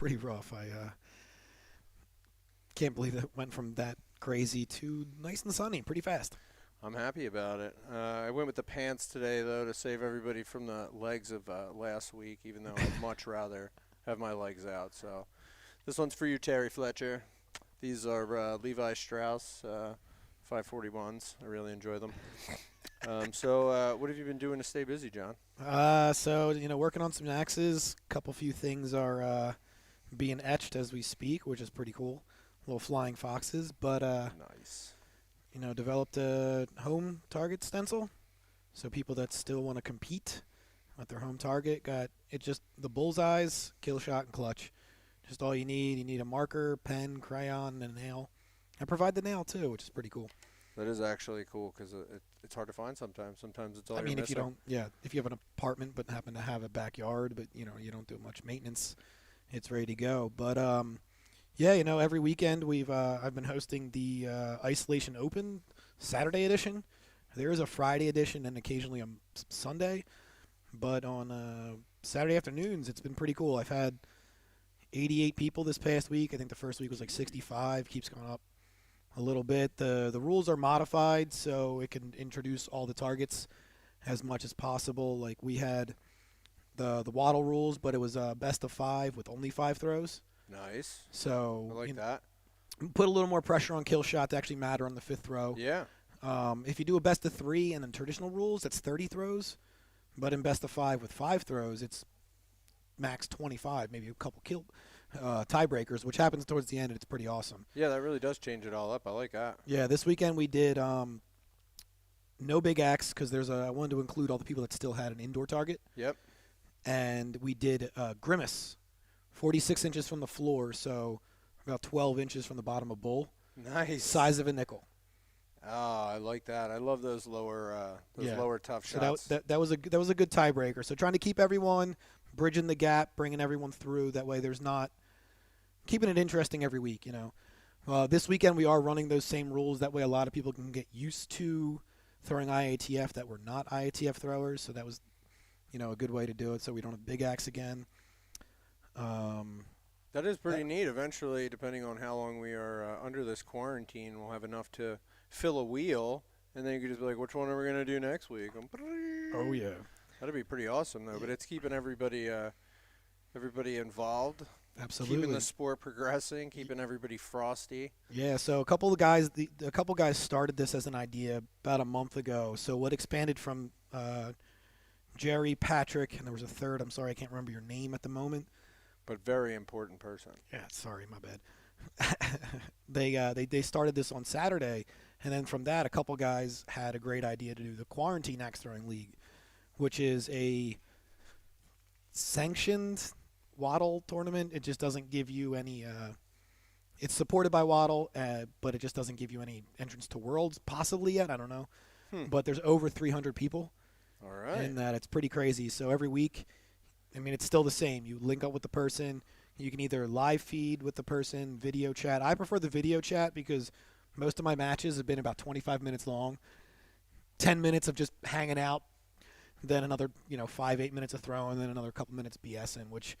pretty rough. I can't believe it went from that crazy to nice and sunny pretty fast. I'm happy about it. I went with the pants today, though, to save everybody from the legs of last week, even though I'd much rather have my legs out. So this one's for you, Terry Fletcher. These are Levi Strauss 541s. I really enjoy them. So what have you been doing to stay busy, John? So working on some axes. Couple few things are being etched as we speak, which is pretty cool. Little flying foxes, but Nice. developed a home target stencil. So people that still want to compete with their home target got it just the bullseyes, kill shot, and clutch. Just all you need. You need a marker, pen, crayon, and a nail. I provide the nail too, which is pretty cool. That is actually cool because it's hard to find sometimes. Sometimes it's all I you're mean, if you missing. don't, yeah, if you have an apartment but happen to have a backyard, but you don't do much maintenance, it's ready to go. But yeah, every weekend I've been hosting the Isolation Open Saturday edition. There is a Friday edition and occasionally a Sunday, but on Saturday afternoons it's been pretty cool. I've had 88 people this past week. I think the first week was like 65. Keeps going up a little bit. The rules are modified so it can introduce all the targets as much as possible. Like we had the waddle rules, but it was best of five with only five throws. Nice. So I like that. put a little more pressure on kill shot to actually matter on the fifth throw. Yeah. If you do a best of three and in traditional rules, that's 30 throws. But in best of five with five throws, it's max 25, maybe a couple kill tiebreakers, which happens towards the end, and it's pretty awesome. Yeah, that really does change it all up. I like that. Yeah, this weekend we did no big axe because I wanted to include all the people that still had an indoor target, Yep. and we did grimace, 46 inches from the floor, so about 12 inches from the bottom of bull, Nice. size of a nickel. Oh, I like that. I love those lower Yeah. lower tough So shots. that was a good tiebreaker. So trying to keep everyone bridging the gap, bringing everyone through. That way, there's not keeping it interesting every week. This weekend we are running those same rules. That way, a lot of people can get used to throwing IATF that were not IATF throwers. So that was a good way to do it. So we don't have big axe again. That is pretty neat. Eventually, depending on how long we are under this quarantine, we'll have enough to fill a wheel, and then you could just be like, which one are we going to do next week? Oh yeah, That'd be pretty awesome, though. But it's keeping everybody involved, absolutely. keeping the sport progressing, keeping everybody frosty. Yeah, so a couple of guys, a couple guys started this as an idea about a month ago. So what expanded from Jerry, Patrick, and there was a third. I'm sorry, I can't remember your name at the moment. But very important person. Yeah, sorry, my bad. They started this on Saturday, and then from that, a couple guys had a great idea to do the Quarantine Axe Throwing League, which is a sanctioned waddle tournament. It just doesn't give you any. It's supported by Waddle, but it just doesn't give you any entrance to Worlds, possibly yet. I don't know. But there's over 300 people, All right. and that it's pretty crazy. So every week, I mean, it's still the same. You link up with the person. You can either live feed with the person, video chat. I prefer the video chat because most of my matches have been about 25 minutes long. 10 minutes of just hanging out, then another 5-8 minutes of throwing, then another couple minutes BSing, which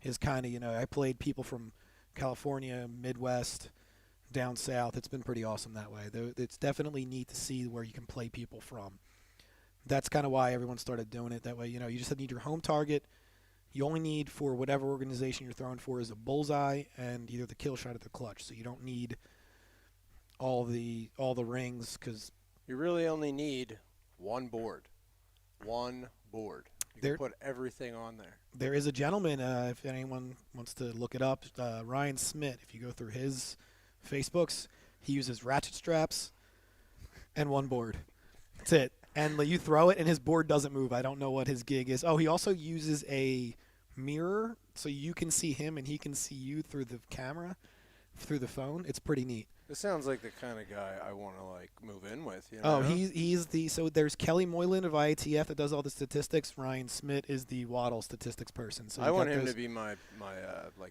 is kind of I played people from California, Midwest, down south. It's been pretty awesome that way. It's definitely neat to see where you can play people from. That's kind of why everyone started doing it that way. You just need your home target. You only need for whatever organization you're throwing for is a bullseye and either the kill shot or the clutch. So you don't need all the rings because You really only need one board. One board. You There- can put everything on there. there is a gentleman, if anyone wants to look it up, Ryan Smith. If you go through his Facebooks, he uses ratchet straps and one board. That's it. And you throw it, and his board doesn't move. I don't know what his gig is. Oh, he also uses a mirror, so you can see him and he can see you through the camera, through the phone. It's pretty neat. This sounds like the kind of guy I want to move in with. Oh, he's the so there's Kelly Moylan of IATF that does all the statistics. Ryan Smith is the Waddle statistics person. So I want him to be my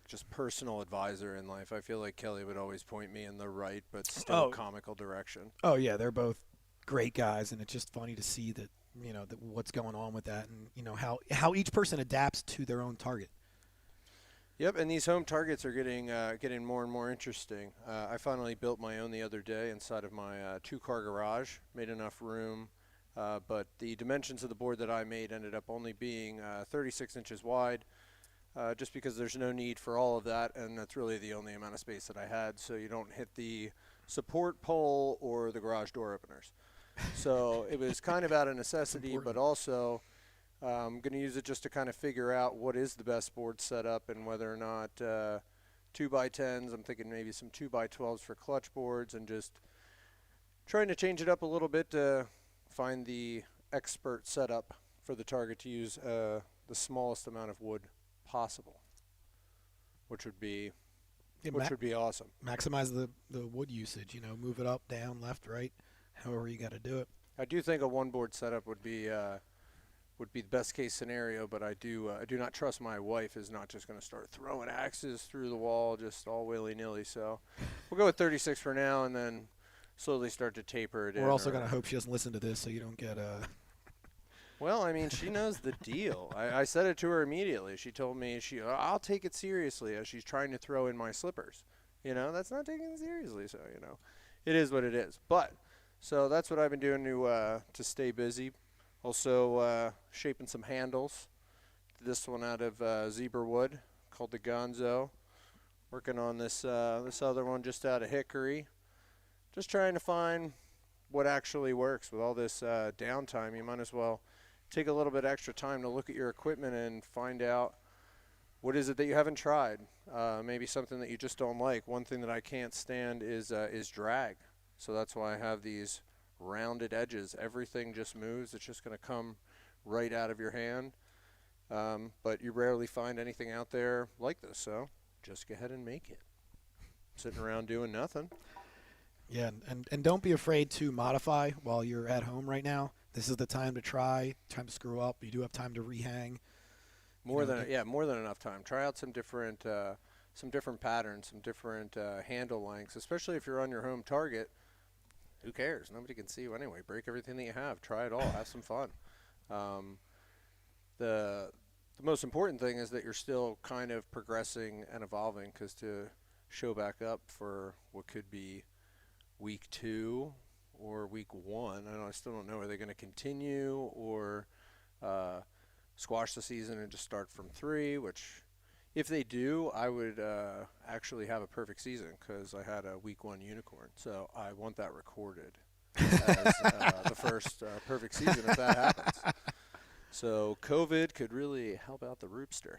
just personal advisor in life. I feel like Kelly would always point me in the right but still comical direction. Oh yeah, they're both great guys, and it's just funny to see that what's going on with that, and how each person adapts to their own target. Yep, and these home targets are getting more and more interesting. I finally built my own the other day inside of my two-car garage. Made enough room, but the dimensions of the board that I made ended up only being 36 inches wide, just because there's no need for all of that, and that's really the only amount of space that I had. So you don't hit the support pole or the garage door openers. So it was kind of out of necessity, but also. I'm going to use it just to kind of figure out what is the best board setup and whether or not 2x10s. I'm thinking maybe some 2x12s for clutch boards, and just trying to change it up a little bit to find the expert setup for the target to use the smallest amount of wood possible, which would be awesome. Maximize the wood usage. Move it up, down, left, right, however you got to do it. I do think a one board setup would be the best case scenario, but I do not trust my wife is not just going to start throwing axes through the wall just all willy-nilly. So we'll go with 36 for now, and then slowly start to taper it in. We're also going to hope she doesn't listen to this, so you don't get Well, I mean, she knows the deal. I said it to her immediately. She told me I'll take it seriously as she's trying to throw in my slippers. That's not taking it seriously. So it is what it is. But so that's what I've been doing to stay busy. Also shaping some handles. This one out of zebra wood called the Gonzo. Working on this other one just out of hickory. Just trying to find what actually works with all this downtime. You might as well take a little bit extra time to look at your equipment and find out what is it that you haven't tried. Maybe something that you just don't like. One thing that I can't stand is drag. So that's why I have these rounded edges. Everything just moves. It's just going to come right out of your hand. But you rarely find anything out there like this, so just go ahead and make it. Sitting around doing nothing. Yeah, and don't be afraid to modify while you're at home right now. This is the time to try, time to screw up. You do have time to rehang. More than enough time. Try out some different patterns, some different handle lengths, especially if you're on your home target. Who cares? Nobody can see you anyway. Break everything that you have. Try it all. Have some fun. The most important thing is that you're still kind of progressing and evolving, because to show back up for what could be week 2 or week 1, I still don't know. Are they going to continue or squash the season and just start from 3, which if they do, I would actually have a perfect season, because I had a week 1 unicorn. So I want that recorded as the first perfect season if that happens. So COVID could really help out the Roopster.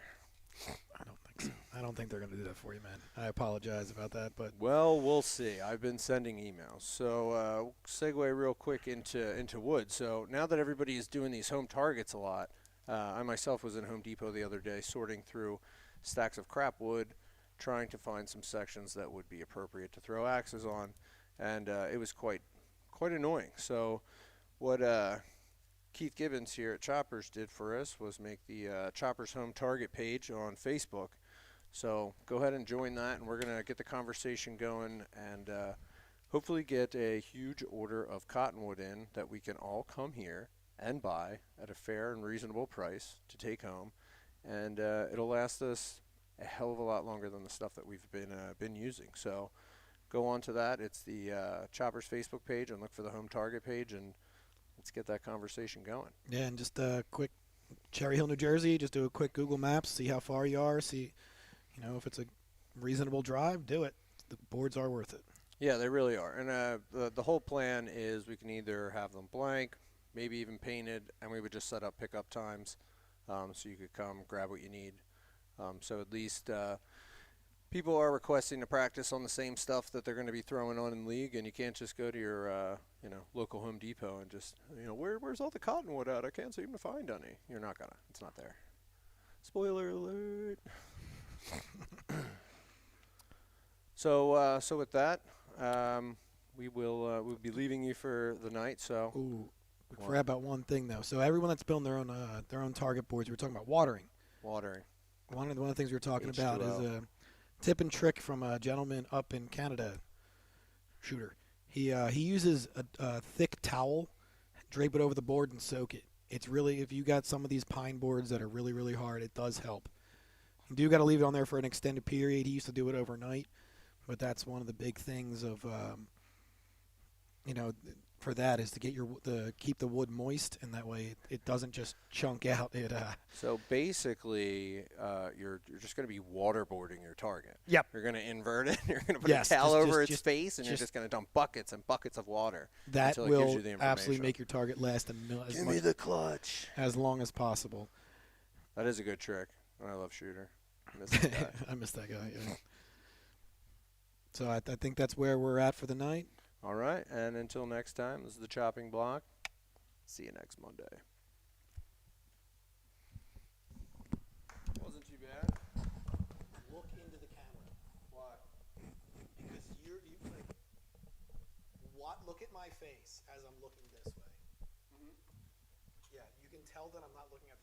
I don't think so. I don't think they're going to do that for you, man. I apologize about that, but Well, we'll see. I've been sending emails. So segue real quick into wood. So now that everybody is doing these home targets a lot, I myself was in Home Depot the other day sorting through stacks of crap wood, trying to find some sections that would be appropriate to throw axes on, and it was quite annoying. So what Keith Gibbons here at Choppers did for us was make the Choppers Home Target page on Facebook. So go ahead and join that, and we're going to get the conversation going and hopefully get a huge order of cottonwood in that we can all come here and buy at a fair and reasonable price to take home. And it'll last us a hell of a lot longer than the stuff that we've been using. So go on to that. It's the Choppers Facebook page, and look for the Home Target page, and let's get that conversation going. yeah, and just a quick Cherry Hill, New Jersey. Just do a quick Google Maps, see how far you are, see, if it's a reasonable drive, do it. The boards are worth it. Yeah, they really are. And the whole plan is we can either have them blank, maybe even painted, and we would just set up pickup times so you could come grab what you need. So at least people are requesting to practice on the same stuff that they're going to be throwing on in league, and you can't just go to your local Home Depot and just where's all the cottonwood at? I can't seem to find any. You're not gonna. It's not there. Spoiler alert. So with that, we'll be leaving you for the night. So Ooh, we forgot about one thing though. So everyone that's building their own target boards, we were talking about watering. One of the things we were talking about is a tip and trick from a gentleman up in Canada, shooter. He uses a thick towel, drape it over the board and soak it. It's really, if you got some of these pine boards that are really, really hard, it does help. You do got to leave it on there for an extended period. He used to do it overnight, but that's one of the big things of you know, for that is to get keep the wood moist, and that way it doesn't just chunk out. So basically, you're just going to be waterboarding your target. Yep. You're going to invert it. You're going to put Yes, a towel just- over just- its face, and you're just going to dump buckets and buckets of water That until it gives will you the absolutely information. make your target last as Give much, me the clutch. as long as possible. That is a good trick. I love Shooter. I miss that guy. I missed that guy. Yeah. So I think that's where we're at for the night. All right, and until next time, this is the Chopping Block. See you next Monday. Wasn't too bad. Look into the camera. Why? Because you like, look at my face as I'm looking this way. Mm-hmm. Yeah, you can tell that I'm not looking at